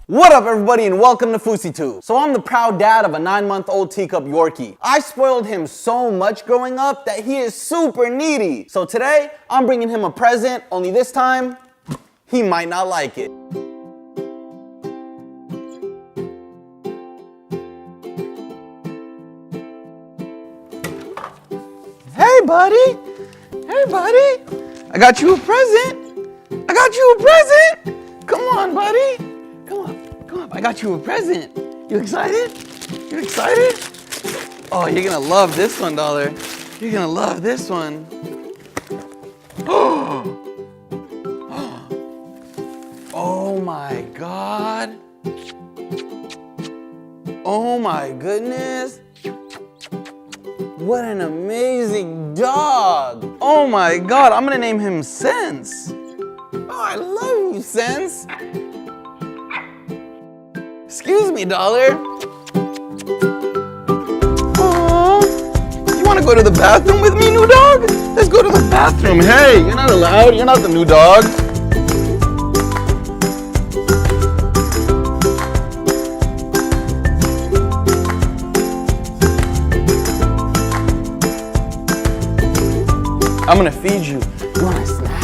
What up everybody and welcome to FouseyTube. So I'm the proud dad of a 9-month-old teacup Yorkie. I spoiled him so much growing up that he is super needy. So today, I'm bringing him a present, only this time, he might not like it. Hey buddy, I got you a present. Come on buddy, come on, I got you a present. You excited? Oh, you're gonna love this one, Dollar. You're gonna love this one. Oh my God. Oh my goodness. What an amazing dog. Oh my God, I'm gonna name him Sense. Oh, I love you, Sense. Excuse me, Dollar. Aww. You wanna go to the bathroom with me, new dog? Let's go to the bathroom. Hey, you're not allowed. You're not the new dog. I'm gonna feed you. You want a snack?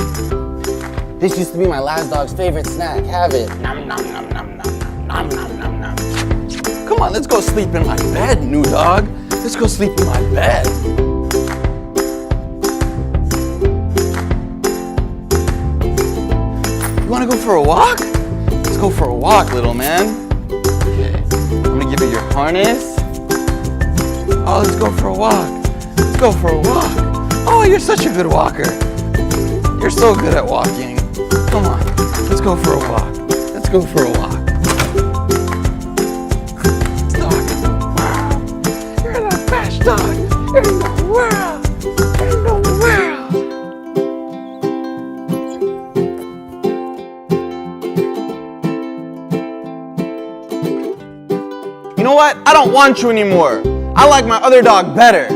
This used to be my last dog's favorite snack. Have it. Nom, nom, nom, nom, nom, nom, nom, nom, nom. Come on, let's go sleep in my bed, new dog. Let's go sleep in my bed. You wanna go for a walk? Let's go for a walk, little man. Okay, I'm gonna give you your harness. Oh, let's go for a walk. Let's go for a walk. Oh, you're such a good walker. You're so good at walking. Come on, let's go for a walk. Let's go for a walk. Dog, wow. You're the best dog in the world. You know what? I don't want you anymore. I like my other dog better.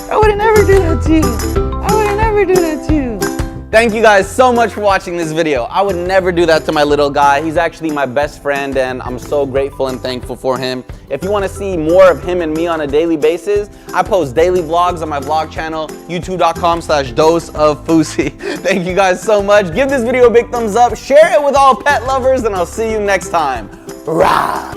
I would never do that to you. Thank you guys so much for watching this video. I would never do that to my little guy. He's actually my best friend and I'm so grateful and thankful for him. If you want to see more of him and me on a daily basis, I post daily vlogs on my vlog channel, youtube.com/doseoffousey. Thank you guys so much. Give this video a big thumbs up, share it with all pet lovers, and I'll see you next time. Rah!